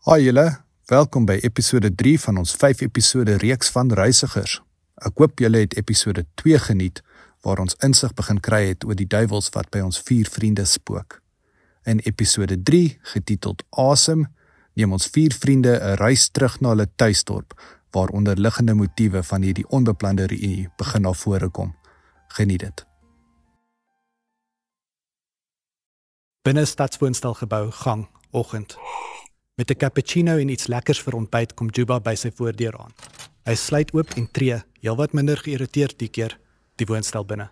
Hi julle, welkom by episode 3 van ons 5 episode reeks van Reisigers. Ek hoop julle het episode 2 geniet, waar ons insig begin kry het oor die duiwels wat by ons 4 vriende spook. In episode 3, getiteld Asem, neem ons 4 vriende 'n reis terug na hulle tuisdorp, waar onderliggende motiewe van hierdie onbeplande reunie begin na vore kom. Geniet dit. Binne stadswoonstelgebou, gang, oggend. Met 'n cappuccino en iets lekkers vir ontbyt kom Juba by sy voordeur aan. Hy sluit oop en tree, heelwat minder geïrriteerd die keer, die woonstel binne.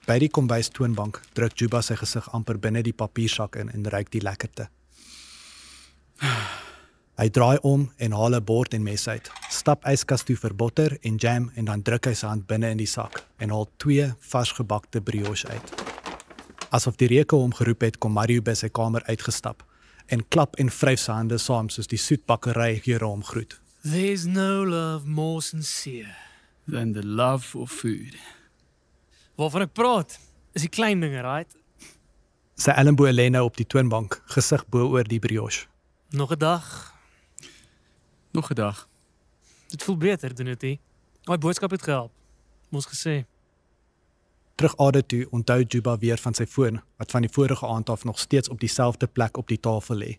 By die kombuis toonbank druk Juba sy gesig amper binne die papiersak in en ruik die lekkerte. Hy draai om en haal 'n bord en mes uit, stap yskas toe vir botter en jam en dan druk hy sy hand binne in die sak en haal 2 varsgebakte brioche uit. Asof die reuke hom geroep het, kom Mario by sy kamer uitgestap en klap en vryf sy hande saam soos die soetbakkery geure hom groet. There's no love more sincere than the love of food. Waarvan ek praat, is die klein dinge, right? Sy elmboog lê nou op die toonbank, gesig bo oor die brioche. Nog 'n dag. Nog 'n dag. Dit voel beter, doen dit nie? My boodskap het gehelp. Moes gesê. Terug ade toe onthou Juba weer van sy foon, wat van die vorige aand af nog steeds op dieselfde plek op die tafel lê.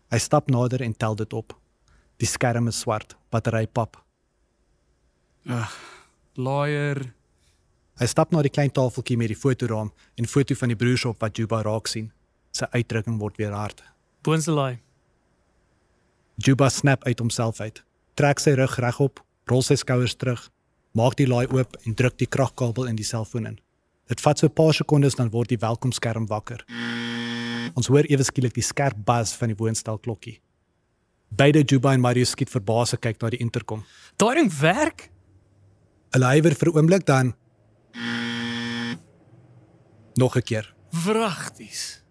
Hy stap nader en tel dit op. Die skerm is swart, battery pap. Lawyer. Hy stap na die klein tafeltjie met die fotoraam en foto van die broershop wat Juba raak sien. Sy uitdrukking word weer hard. Boonste laai. Juba snap uit homself uit, trek sy rug regop, rol sy skouers terug, maak die laai oop en druk die kragkabel in die selfoon in. Dit vat so 'n paar sekondes, dan word die welkomskerm wakker. Ons hoor ewe skielik die skerp buzz van die woonstelklokkie. Beide Juba en Mario skiet verbase kyk na die interkom. Daai ding werk? Hulle huiwer vir 'n oomblik, dan nog 'n keer. Wragties.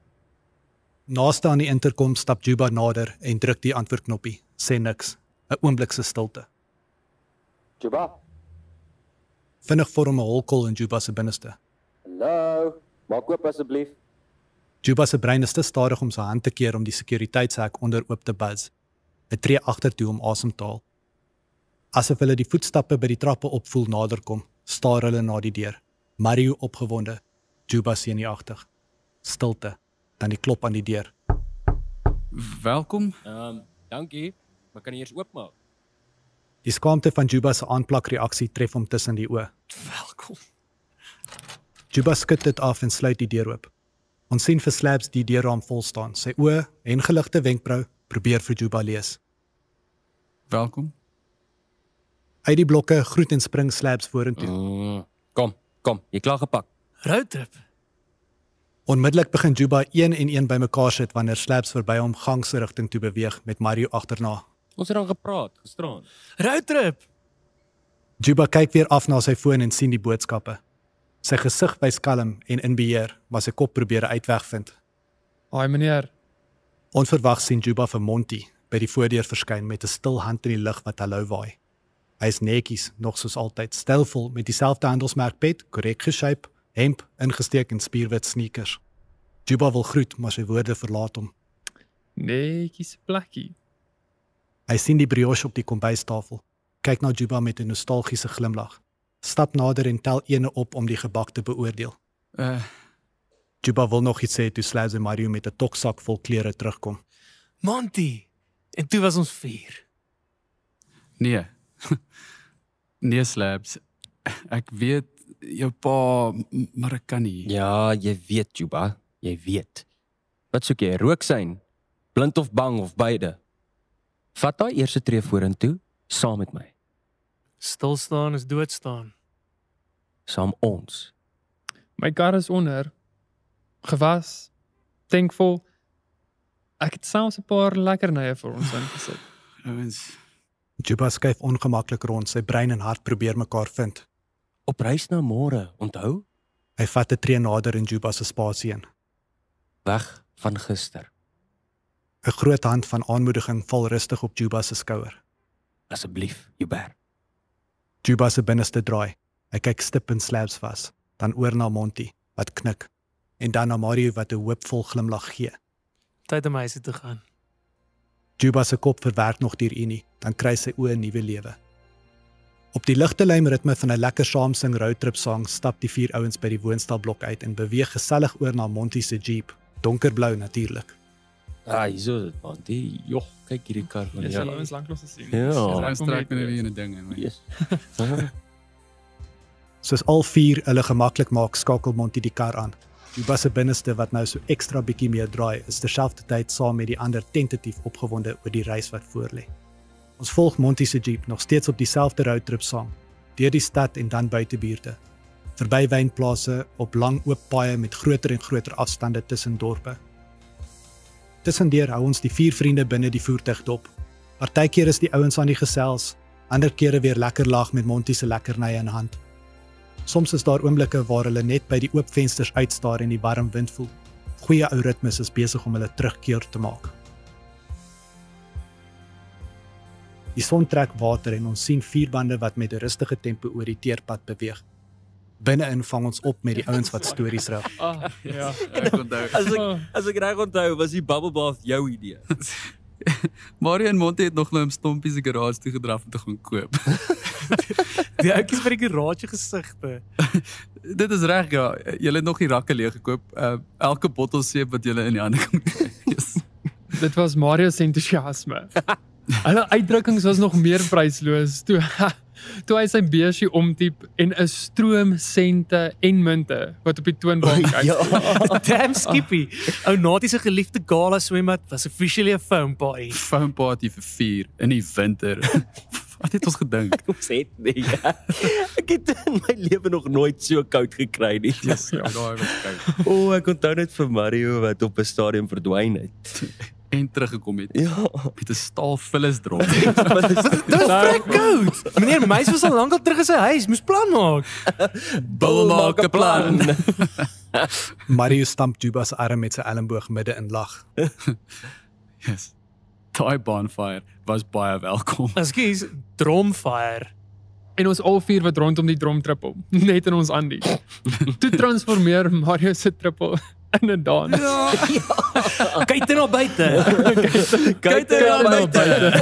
Naaste aan die interkom stap Juba nader en druk die antwoordknoppie. Sê niks. 'n oomblik se stilte. Juba? Vinnig vorm 'n holkol in Juba se binneste. Hallo, maak oop asseblief. Juba se brein is te stadig om sy hand te keer om die sekuriteitshek onder oop te buzz. Hy tree agtertoe om asem te haal. Asof hulle die voetstappe by die trappe opvoel naderkom, staar hulle na die deur. Mario opgewonde, Juba senuagtig. Stilte, dan die klop aan die deur. Welkom. Dankie. Maar kan jy eers oopmaak? Die skaamte van Juba se aanplakreaksie tref hom tussen die oë. Welkom. Juba skud dit af en sluit die deur oop. Ons sien vir Slabs die deurraam vol staan. Sy oë en geligte wenkbrau probeer vir Juba lees. Welkom. Uit die blokke groet en spring Slabs vorentoe. Kom, jy klaar gepak. Roadtrip. Onmiddellik begin Juba een en een bymekaar sit wanneer Slabs verby hom gang se rigting toe beweeg met Mario agterna. Ons het dan gepraat, gisteraan. Roadtrip. Juba kyk weer af na sy foon en sien die boodskappe. Sy gesig wys kalm en in beheer, maar sy kop probeer 'n uitweg vind. Haai meneer, Onverwags sien Juba vir Monty by die voordeur verskyn met 'n stil hand in die lug wat hallo waai. Hy is netjies, nog soos altyd, stylvol met dieselfde handelsmerk pet, korrek geshape, hemp ingesteek en spierwit sneakers. Juba wil groet, maar sy woorde verlaat hom. netjies plekkie. Hy sien die brioche op die kombuistafel, kyk na Juba met 'n nostalgiese glimlag, stap nader en tel ene op om die gebak te beoordeel. Juba wil nog iets sê toe Slabs en Mario met 'n toksak vol klere terugkom. Monty. En toe was ons 4. Nee. Nee, Slabs. Ek weet jou pa, maar ek kan nie. Ja, jy weet, Juba. Jy weet. Wat soek jy? Rooksyn? Blind of bang of beide? Vat daai eerste tree vorentoe, saam met my. Stil staan is dood staan. Saam ons. My kar is onder. Gewas. Tankvol. Ek het selfs 'n paar lekkernye vir ons ingesit. Ouens, Juba skuif ongemaklik rond, sy brein en hart probeer mekaar vind. Op reis na môre, onthou? Hy vat 'n tree nader in Juba se spasie in. Weg van gister. 'n Groot hand van aanmoediging val rustig op Juba se skouer. Asseblief, Hubert. Juba se binneste draai. Hy kyk stip in Slabs vas, dan oor na Monty wat knik en dan na Mario wat 'n hoopvol glimlag gee. Tyd om huis toe te gaan. Juba se kop verwerk nog deur Unie, dan kry sy oë 'n nuwe lewe. Op die ligte lymritme van 'n lekker saamsing roadtrip song stap die 4 ouens by die woonstelblok uit en beweeg gesellig oor na Monty se Jeep, donkerblou natuurlik. Hierso is dit, man. Joh, kyk hierdie kar van Dis jou. al ons lanklaas gesien. Ja. Ons trek met hulle 'n ding in. man. Yes. Soos al 4 hulle gemaklik maak, skakel Monty die kar aan. Juba se binneste wat nou so ekstra bietjie meer draai, is terselfdertyd saam met die ander tentatief opgewonde oor die reis wat voorlê. Ons volg Monty se Jeep nog steeds op dieselfde roadtrip saam, deur die stad en dan buitebuurte, verby wynplase op lang oop paaie met groter en groter afstande tussen dorpe. Tussendeur hou ons die 4 vriende binne die voertuig dop. Partykeer is die ouens aan die gesels, ander kere weer lekker lag met Monty se lekkernye in hand. Soms is daar oomblikke waar hulle net by die oop vensters uitstaar en die warm wind voel. Goeie ou ritmes is besig om hulle terugkeer te maak. Die son trek water en ons sien 4 bande wat met 'n rustige tempo oor die teerpad beweeg. Binne-in vang ons op met die ouens wat stories rig. Ja. Ek onthou. As ek reg onthou, was die bubble bath jou idee. Mario en Monty het nog nou in Stompie se garage toe gedraf om te gaan koop. Die ouetjies by die garage gesigte. Dit is reg, ja. Julle het nog die rakke leeg gekoop. Elke bottel seep wat julle in die hande kon kry. Yes. Dit was Mario se entoesiasme. Hulle uitdrukkings was nog meer prysloos toe hy sy beursie omtyp en 'n stroom sente en munte wat op die toonbank uit. Damn Skippy. Ou Natie se geliefde gala swembad was officially 'n foam party. Foam party vir 4 in die winter. Wat het ons gedink? Ons het nie. Ek het in my lewe nog nooit so koud gekry nie. Yes, ja, daai was koud. Ek onthou net vir Mario wat op 'n stadium verdwyn het. En teruggekom het. Ja. Met 'n staal vullis drop. Dit was vrek koud. Meneer Meis was al lank al terug in sy huis, moes plan maak. Bul maak 'n plan. Mario stamp Juba se arm met sy elleboog midde in lag. Yes. Daai bonfire was baie welkom. Ekskuus, dromfire. En ons al 4 wat rondom die drom trippel, net in ons Andy. Toe transformeer Mario se trippel in 'n dans. Kyk dit na buite. Kyk daar na buite.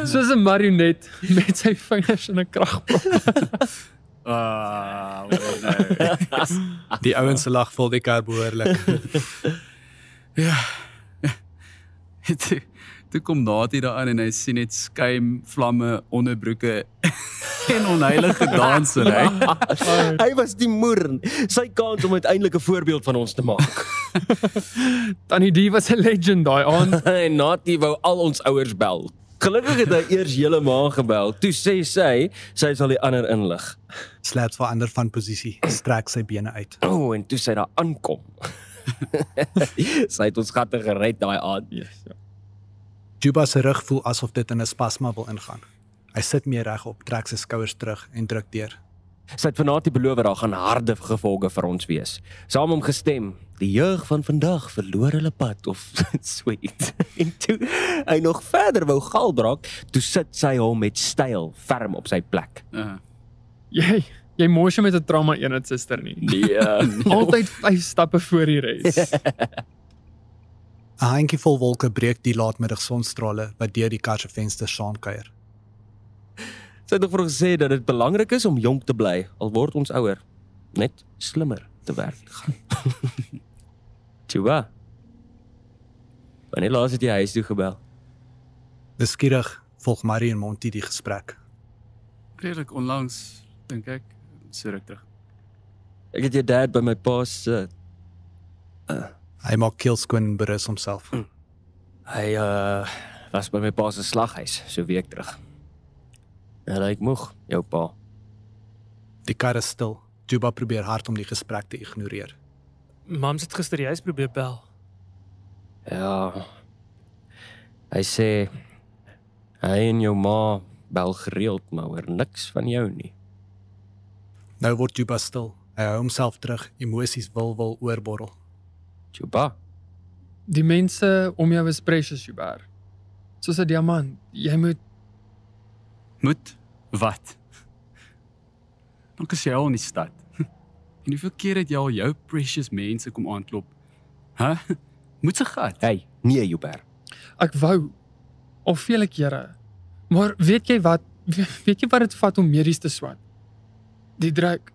Soos 'n marionet met sy vingers in 'n kragprop. Nee. Die ouens se lag vol die kar behoorlik. Ja. Toe kom Natie daaraan en hy sien net skuim, vlamme, onderbroeke en onheilige dans en Hy was die moer. Sy kans om uiteindelik 'n voorbeeld van ons te maak. Tannie D was 'n legend daai aand. En Natie wou al ons ouers bel. Gelukkig het hy eers julle ma gebel. Toe sê sy sal die ander inlig. Slaps verander van posisie, strek sy bene uit. En toe sy daar aankom. Sy het ons gatte gered daai aand. Yes, ja. Juba se rug voel asof dit in 'n spasma wil ingaan. Hy sit meer regop, trek sy skouers terug en druk deur. Sy het vanaand beloof daar gaan harde gevolge vir ons wees. Saam om gestem. Die jeug van vandag verloor hulle pad of sweet. En toe hy nog verder wou galbraak, toe sit sy hom met styl ferm op sy plek. Jy mors met 'n trauma eenheid suster nie. Nee. Altyd 5 stappe voor die res. 'n Handjievol wolke breek die laatmiddag sonstrale wat deur die kar se vensters saamkuier. Sy het nog vir ons gesê dat dit belangrik is om jonk te bly, al word ons ouer, net slimmer te werk gaan. Juba, wanneer laas het jy huis toe gebel? Beskierig volg Marie en Monty die gesprek. Redelik onlangs, dink ek, so ruk terug. Ek het jou dad by my pa se Hy maak keelskoon en berus homself. Hy was by my pa se slaghuis so 'n week terug. Hy lyk moeg, jou pa. Die kar is stil. Juba probeer hard om die gesprek te ignoreer. Mam het gister die huis probeer bel. Ja. Hy sê hy en jou ma bel gereeld, maar hoor niks van jou nie. Nou word Juba stil. Hy hou homself terug, emosies wil oorborrel. Juba, Die mense om jou is precious, Juba. Soos 'n diamant. Jy moet Moet? Wat? Dan is jy al in die stad. En hoeveel keer het jy al jou precious mense kom aanklop? Moet se gat. Hey, nee Joubert. Ek wou of vele kere. Maar weet jy wat dit vat om medies te swat? Die druk.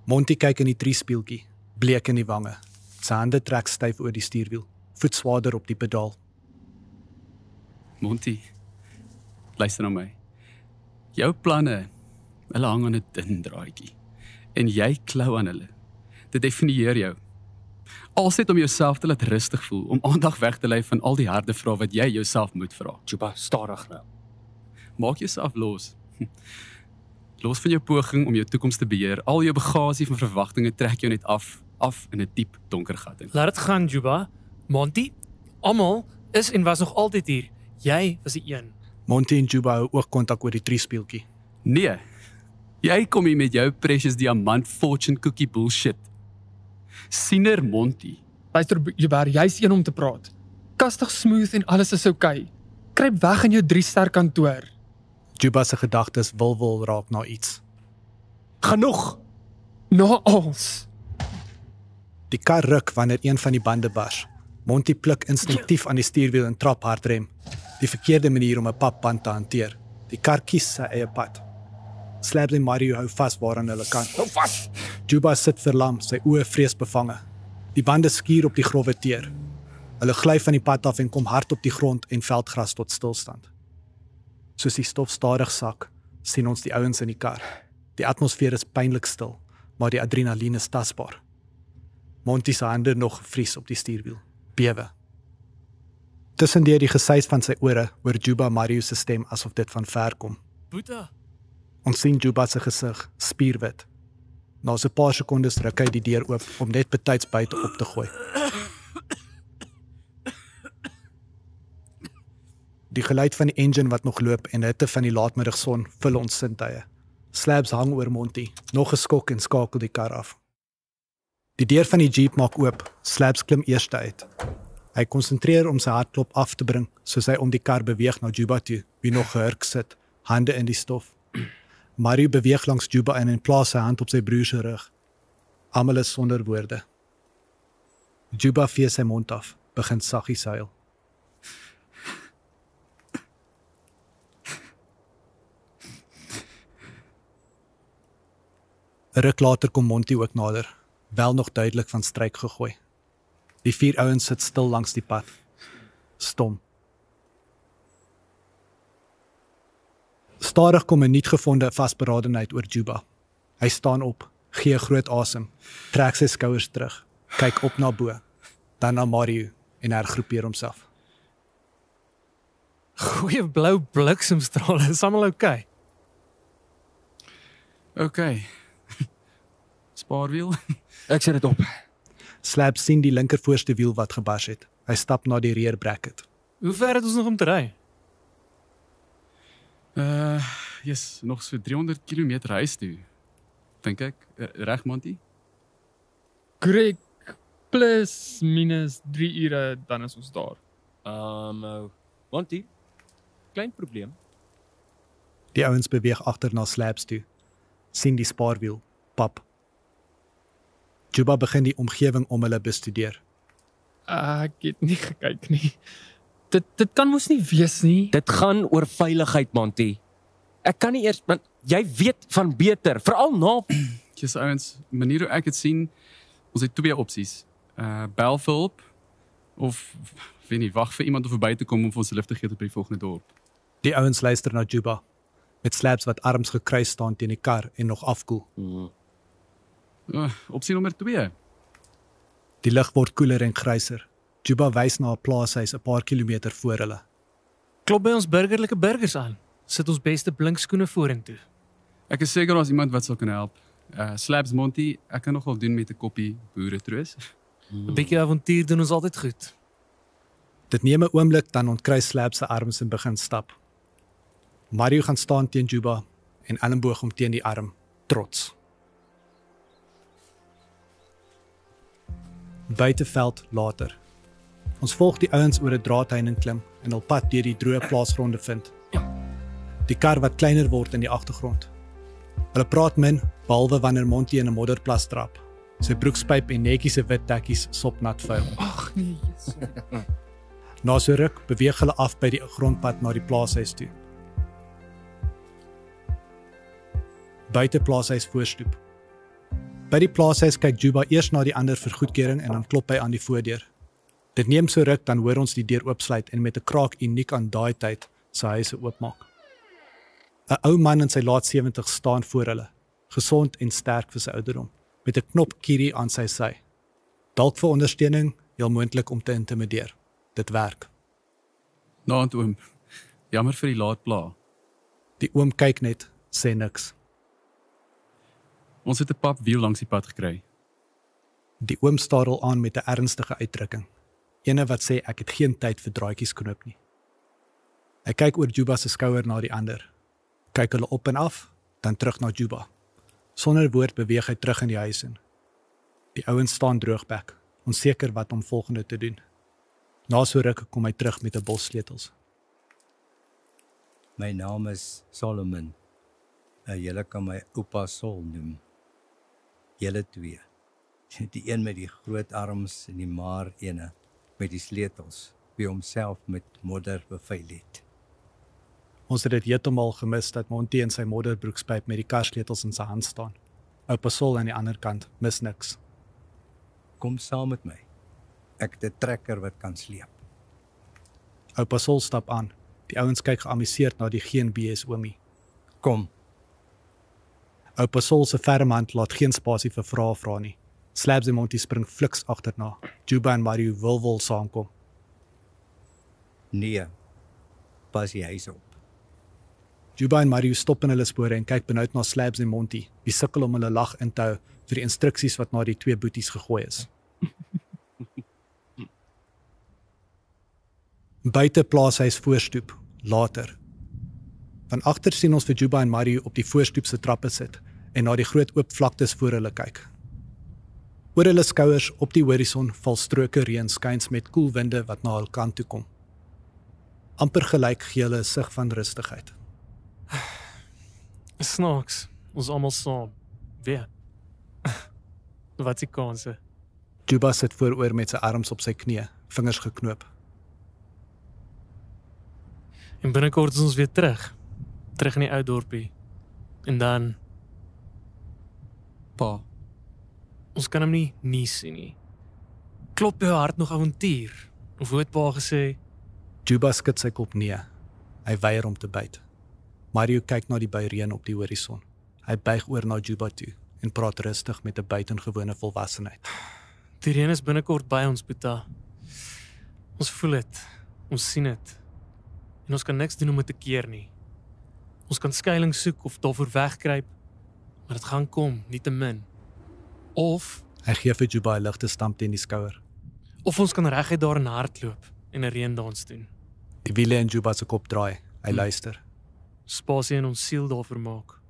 Monty kyk in die triespieeltjie, bleek in die wange. Sy hande trek styf oor die stuurwiel, voet swaarder op die pedaal. Monty, luister na my. Jou planne, hulle hang aan 'n dun draadjie. En jy klou aan hulle. Dit definieer jou. Als net om jouself te laat rustig voel, om aandag weg te lei van al die harde vrae wat jy jouself moet vra. Juba, stadig nou. Maak jouself los. Los van jou poging om jou toekoms te beheer. Al jou bagasie van verwagtinge trek jou net af in 'n diep donker gat in. Laat dit gaan, Juba. Monty, almal is en was nog altyd hier. Jy was die een. Monty en Juba hou oogkontak oor die triespieeltjie. Nee. Jy kom hier met jou precious diamant fortune cookie bullshit. Siener Monty. Luister Joubert, jy's een om te praat. Kastig smooth en alles is oukei. Kruip weg in jou 3-ster kantoor. Juba se gedagtes wil raak na iets. Genoeg. Na als. Die kar ruk wanneer een van die bande bars. Monty pluk instinktief aan die stuurwiel en trap hardrem. Die verkeerde manier om 'n papband te hanteer. Die kar kies sy eie pad. Slabs en Mario hou vas waaraan hulle kan. Hou vas. Juba sit verlam, sy oë vreesbevange. Die bande skuur op die growwe teer. Hulle gly van die pad af en kom hard op die grond en veldgras tot stilstand. Soos die stof stadig sak, sien ons die ouens in die kar. Die atmosfeer is pynlik stil, maar die adrenalien is tasbaar. Monty se hande nog gevries op die stuurwiel. Bewe. Tussendeur die gesuis van sy ore hoor Juba Mario se stem asof dit van ver kom. Boeta, Ons sien Juba se gesig, spierwit. Na so 'n paar sekondes ruk hy die deur oop om net betyds buite op te gooi. Die geluid van die engine wat nog loop en hitte van die laatmiddagson vul ons sintuie. Slabs hang oor Monty, nog geskok en skakel die kar af. Die deur van die Jeep maak oop, Slabs klim eerste uit. Hy konsentreer om sy hartklop af te bring, soos hy om die kar beweeg na Juba toe, wie nog gehurk sit, hande in die stof. Mario beweeg langs Juba en plaas sy hand op sy broer se rug. Almal is sonder woorde. Juba vee sy mond af, begin saggies huil. 'n Ruk later kom Monty ook nader, wel nog duidelik van stryk gegooi. Die 4 ouens sit stil langs die pad. Stom. Stadig kom 'n nuutgevonde vasberadenheid oor Juba. Hy staan op, gee 'n groot asem, trek sy skouers terug, kyk op na bo, dan na Mario en hergroepeer homself. goeie blou bliksemstrale, is almal oukei. Okay. Spaarwiel. Ek sit dit op. Slab sien die linker voorste wiel wat gebars het. Hy stap na die rear bracket. Hoe ver het ons nog om te ry? Yes, nog so 300 km huis toe. Dink ek, reg Monty? Korrek. Plus minus 3 ure dan is ons daar. Monty. Klein probleem. Die ouens beweeg agter na Slabs toe. Sien die spaarwiel, pap. Juba begin die omgewing om hulle bestudeer. Ek het nie gekyk nie. Dit kan mos nie wees nie. Dit gaan oor veiligheid, Monty. Ek kan nie eers, want jy weet van beter, veral na Kies ouens, manier hoe ek dit sien, ons het 2 opsies. Bel vir hulp of weet nie, wag vir iemand om verby te kom om vir ons lift te gee tot by die volgende dorp. Die ouens luister na Juba, met Slabs wat arms gekruis staan teen die kar en nog afkoel. Opsie nommer 2. Die lug word koeler en gryser. Juba wys na 'n plaashuis 'n paar kilometer voor hulle. Klop by ons burgerlike burgers aan. Sit ons beste blinkskoene vorentoe. Ek is seker daar's iemand wat sal kan help. Slabs Monty, ek kan nogal doen met 'n koppie boeretroos. 'n Bietjie avontuur doen ons altyd goed. Dit neem 'n oomblik, dan ontkruis Slabs se arms en begin stap. Mario gaan staan teen Juba en elmboog hom teen die arm, trots. Buiteveld later. Ons volg die ouens oor 'n draadheining klim en hul pad deur die droë plaasgronde vind. Die kar wat kleiner word in die agtergrond. Hulle praat min, behalwe wanneer Monty in 'n modderplas trap. Sy broekspyp en netjie se wit tekkies sopnat vuil. Ag nee, Jesus. Na so ruk beweeg hulle af by die grondpad na die plaashuis toe. Buite plaashuis voorstoep. By die plaashuis kyk Juba eers na die ander vir goedkeuring en dan klop hy aan die voordeur. Dit neem so ruk, dan hoor ons die deur oopsluit en met 'n kraak uniek aan daai tyd sy huise oopmaak. 'n Ou man in sy laat 70 staan voor hulle, gesond en sterk vir sy ouderdom, met 'n knop kierie aan sy sy. Dalk vir ondersteuning, heel moontlik om te intimideer. Dit werk. Naand oom. Jammer vir die laat pla. Die oom kyk net, sê niks. Ons het 'n pap wiel langs die pad gekry. Die oom staar hom aan met 'n ernstige uitdrukking. Ene wat sê ek het geen tyd vir draadjies knoop nie. Hy kyk oor Juba se skouer na die ander. Kyk hulle op en af, dan terug na Juba. Sonder woord beweeg hy terug in die huis in. Die ouens staan droogbek, onseker wat om volgende te doen. Na so ruk kom hy terug met 'n bos sleutels. My naam is Solomon. Julle kan my oupa Sol noem. Julle twee. Die een met die groot arms en die maar ene met die sleutels, wie homself met modder bevuil het. Ons het dit heeltemal gemis dat Monty in sy modderbroekspyp met die karsleutels in sy hand staan. Oupa Sol aan die ander kant mis niks. Kom saam met my. Ek het 'n trekker wat kan sleep. Oupa Sol stap aan. Die ouens kyk geamuseerd na die geen BS oomie. Kom. Oupa Sol se ferm hand laat geen spasie vir vrae vra nie. Slabs en Monty spring fliks agterna. Juba en Mario wil saamkom. Nee. Pas die huis op. Juba en Mario stop in hulle spore en kyk benoud na Slabs en Monty, wie sukkel om hulle lag in te hou vir die instruksies wat na die twee boeties gegooi is. Buite plaashuis voorstoep, later. Van agter sien ons vir Juba en Mario op die voorstoep se trappe sit en na die groot oop vlaktes voor hulle kyk. Oor hulle skouers op die horison val stroke reën skuins met koel winde wat na hul kant toe kom. Amper gelyk gee hulle 'n sig van rustigheid. Snaaks, ons almal saam. Weer. Wat se kanse? Juba sit vooroor met sy arms op sy knie, vingers geknoop. En binnekort is ons weer terug in die ou dorpie. En dan, Pa, ons kan hom nie sien nie. Klop jou hart nog avontuur? Of hoe het pa gesê? Juba skud sy kop nee. Hy weier om te byt. Mario kyk na die buireën op die horison. Hy buig oor na Juba toe en praat rustig met 'n buitengewone volwassenheid. Die reën is binnekort by ons, Boeta. Ons voel dit. Ons sien dit. En ons kan niks doen om dit te keer nie. Ons kan skuilings soek of daarvoor wegkruip, maar dit gaan kom, nietemin. Of Hy gee vir Juba 'n ligte stamp teen die skouer. ons kan reguit daarin hardloop en 'n reendans doen. Die wiele in Juba se kop draai. Hy luister. Spasie in ons siel daarvoor maak.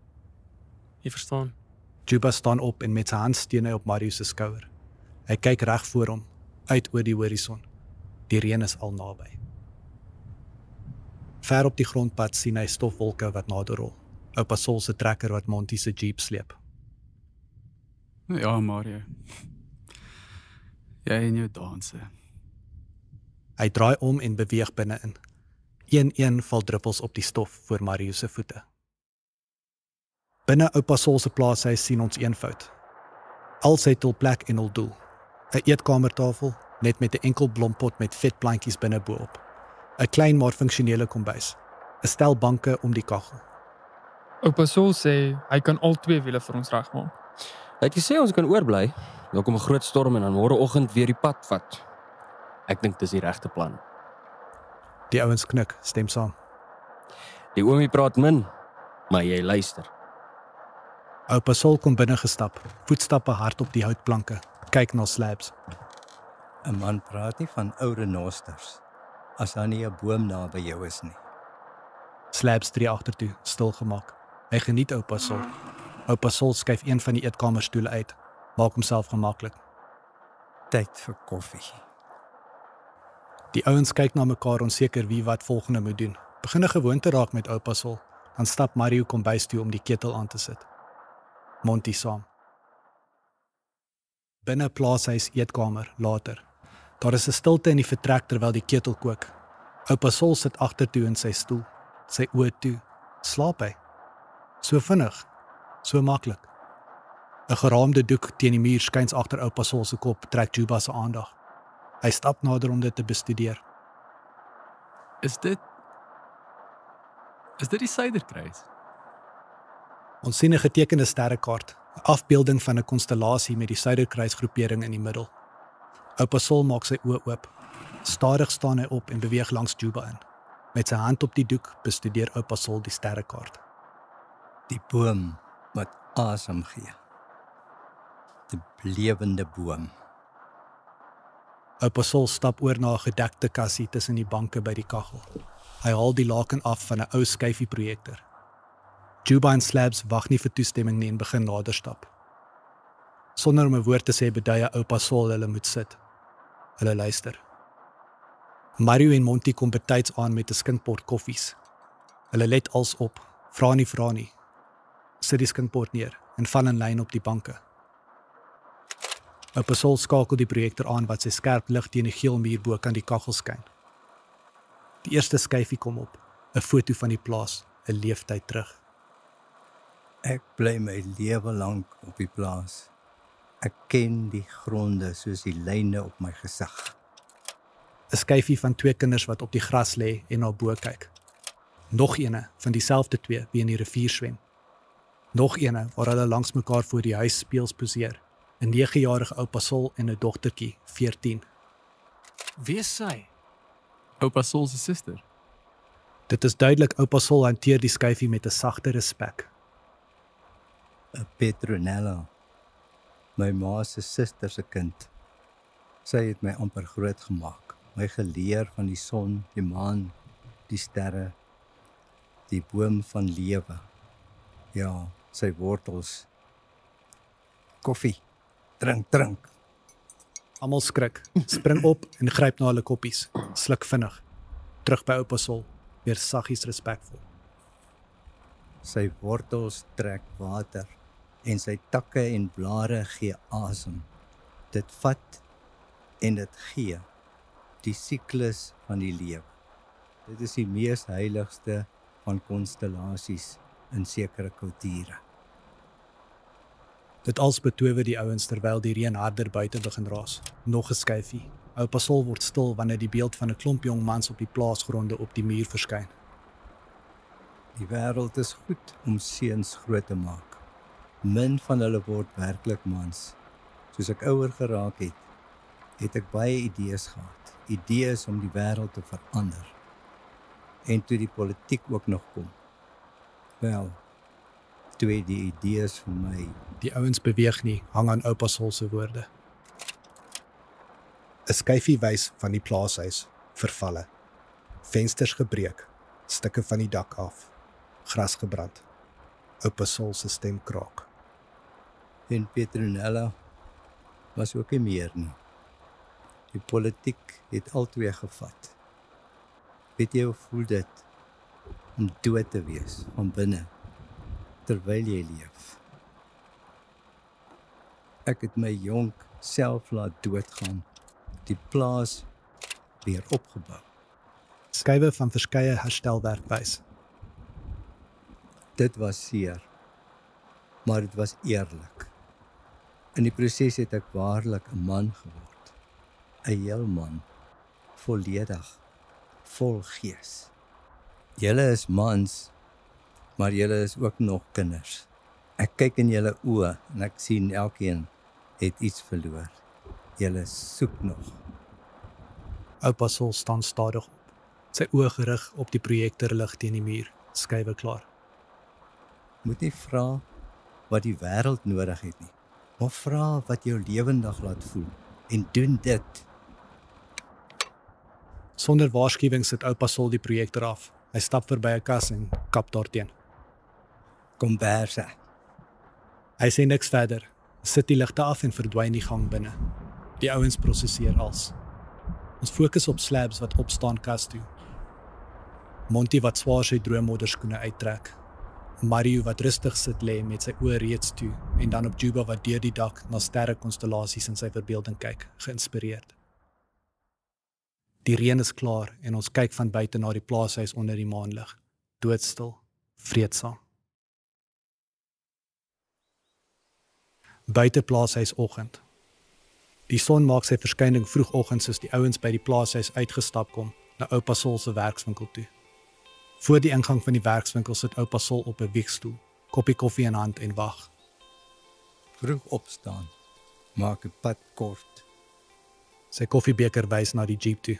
Jy verstaan? Juba staan op en met sy hand steun hy op Mario se skouer. Hy kyk reg voor hom, uit oor die horison. Die reën is al naby. Ver op die grondpad sien hy stofwolke wat nader rol. Oupa Sol se trekker wat Monty se jeep sleep. ja Mario. Jy en jou danse. Hy draai om en beweeg binne-in. Een val druppels op die stof voor Mario se voete. Binne Oupa Sol se plaashuis sien ons eenvoud. Alles het hul plek en hul doel. 'n Eetkamertafel, net met 'n enkel blompot met vetplantjies binne bo-op. 'n Klein maar funksionele kombuis. 'n Stel banke om die kaggel. Oupa Sol sê hy kan al twee wiele vir ons regmaak. Hy het gesê ons kan oorbly. Dan kom 'n groot storm en dan môreoggend weer die pad vat. Ek dink dis die regte plan. Die ouens knik, stem saam. Die oomie praat min, maar jy luister. Oupa Sol kom binne gestap, voetstappe hard op die houtplanke, kyk na Slabs. 'n Man praat nie van ou renosters as daar nie 'n boom naby jou is nie. Slabs tree agtertoe, stil gemaak. Hy geniet Oupa Sol. Oupa Sol skuif een van die eetkamerstoele uit, maak homself gemaklik. Tyd vir koffie. Die ouens kyk na mekaar onseker wie wat volgende moet doen. Begin 'n gewoonte raak met Oupa Sol, dan stap Mario kombuis toe om die ketel aan te sit. Monty saam. Binne 'n plaashuis eetkamer later. Daar is 'n stilte in die vertrek terwyl die ketel kook. Oupa Sol sit agtertoe in sy stoel, sy oë toe. Slaap hy? So vinnig, so maklik. 'n Geraamde doek teen die muur skuins agter oupa Sol se kop, trek Juba se aandag. Hy stap nader om dit te bestudeer. Is dit die Suiderkruis? Ons sien 'n getekende sterrekaart, 'n afbeelding van 'n konstellasie met die Suiderkruisgroepering in die middel. Oupa Sol maak sy oë oop. Stadig staan hy op en beweeg langs Juba in. Met sy hand op die doek bestudeer oupa Sol die sterrekaart. Die boom wat asem gee. Die lewende boom. Oupa Sol stap oor na 'n gedekte kassie tussen die banke by die kaggel. Hy haal die laken af van 'n ou skyfie-projektor. Juba en Slabs wag nie vir toestemming nie en begin nader stap. Sonder om 'n woord te sê beduie oupa Sol hulle moet sit. Hulle luister. Mario en Monty kom betyds aan met 'n skinkpot koffies. Hulle let als op, vra nie, sit die skinkpot neer en val in lyn op die banke. Oupa Sol skakel die projektor aan wat sy skerp lig teen die geel muur bo kan die kaggel skyn. Die eerste skyfie kom op, 'n foto van die plaas, 'n leeftyd terug. Ek bly my lewe lank op die plaas. Ek ken die gronde soos die lyne op my gesig. 'n Skyfie van 2 kinders wat op die gras lê en na bo kyk. Nog eene van dieselfde 2 wie in die rivier swem. Nog eene waar hulle langs mekaar voor die huis speels poseer. 'n 9-jarige oupa Sol en 'n dogtertjie, 14. Wie is sy? Oupa Sol se suster. Dit is duidelik oupa Sol hanteer die skyfie met 'n sagte respek. 'n Petronella, my ma se suster se kind. Sy het my amper groot gemaak. My geleer van die son, die maan, die sterre, die boom van lewe. Ja, sy wortels. Koffie. Drink. Almal skrik, spring op en gryp na hulle koppies, sluk vinnig. Terug by oupa Sol, weer saggies respekvol. Sy wortels trek water en sy takke en blare gee asem. Dit vat en dit gee die siklus van die lewe. Dit is die mees heiligste van konstellasies in sekere kulture. Dit als betower die ouens terwyl die reën harder buite begin raas. Nog 'n skyfie. Oupa Sol word stil wanneer die beeld van 'n klomp jong mans op die plaasgronde op die muur verskyn. Die wêreld is goed om seuns groot te maak. Min van hulle word werklik mans. Soos ek ouer geraak het ek baie idees gehad. Idees om die wêreld te verander. En toe die politiek ook nog kom. Wel, toe het die idees vir my. Die ouens beweeg nie, hang aan oupa Sol se woorde. 'n Skyfie wys van die plaashuis, vervalle. Vensters gebreek, stukke van die dak af, gras gebrand. Oupa Sol se stem kraak. En Petronella was ook nie meer nie. Die politiek het albei gevat. Weet jy hoe voel dit om dood te wees van binne terwyl jy leef? Ek het my jonk self laat doodgaan, die plaas weer opgebou. Skywe van verskeie herstelwerk wys. Dit was seer, maar dit was eerlik. In die proses het ek waarlik 'n man geword. 'n heel man, volledig, vol gees. Julle is mans, maar julle is ook nog kinders. Ek kyk in julle oë en ek sien elkeen het iets verloor. Julle soek nog. Oupa Sol staan stadig op, sy oë gerig op die projektorlig teen die muur, skywe klaar. Moet nie vra wat die wêreld nodig het nie, maar vra wat jou lewendig laat voel en doen dit. Sonder waarskuwing sit oupa Sol die projektor af. Hy stap verby 'n kas en kap daarteen. Komberse. Hy sê niks verder, sit die ligte af en verdwyn die gang binne. Die ouens prosesseer als. Ons fokus op Slabs wat opstaan kas toe. Monty wat swaar sy droommodderskoene uittrek. Mario wat rustig sit lê met sy oë reeds toe en dan op Juba wat deur die dak na sterrekonstellasies in sy verbeelding kyk, geïnspireerd. Die reën is klaar en ons kyk van buite na die plaashuis onder die maanlig, doodstil, vreedsaam. Buite plaashuis oggend. Die son maak sy verskyning vroegoggend soos die ouens by die plaashuis uitgestap kom na oupa Sol se werkswinkel toe. Voor die ingang van die werkswinkel sit oupa Sol op 'n wiegstoel, koppie koffie in hand en wag. Vroeg opstaan, maak 'n pad kort. Sy koffiebeker wys na die jeep toe.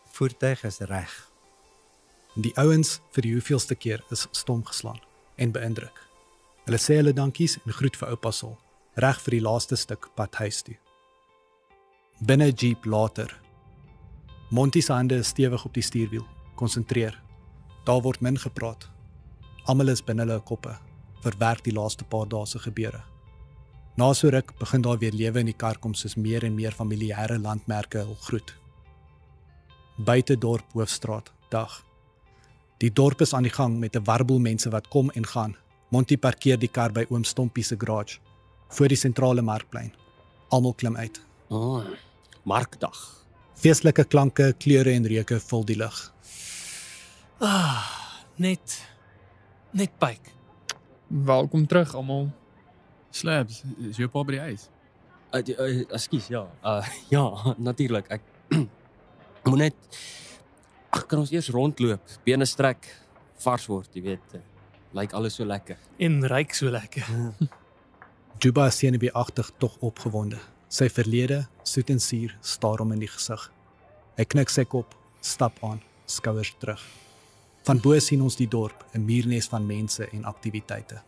Voertuig is reg. Die ouens vir die hoeveelste keer is stom geslaan en beïndruk. Hulle sê hulle dankies en groet vir oupa Sol, reg vir die laaste stuk pad huis toe. Binne jeep later. Monty se hande is stewig op die stuurwiel, konsentreer. Daar word min gepraat. Almal is binne hulle koppe, verwerk die laaste paar dae se gebeure. Na so ruk begin daar weer lewe in die kar kom soos meer en meer familiêre landmerke hul groet. Buite dorp Hoofstraat, dag. Die dorp is aan die gang met 'n warboel mense wat kom en gaan. Monty parkeer die kar by oom Stompie se garage, voor die sentrale markplein. Almal klim uit. Markdag. Feestelike klanke, kleure en reuke vul die lug. Net pyk. Welkom terug almal. Slabs, is jou pa by die huis? Ekskuus, ja. Ja, natuurlik. Ek moet net kan ons eers rondloop, bene strek, vars word, jy weet. Lyk alles so lekker. En ryk so lekker. Juba is senuweeagtig tog opgewonde. Sy verlede, soet en suur, staar hom in die gesig. Hy knik sy kop, stap aan, skouers terug. Van bo sien ons die dorp, 'n muurnes van mense en aktiwiteite.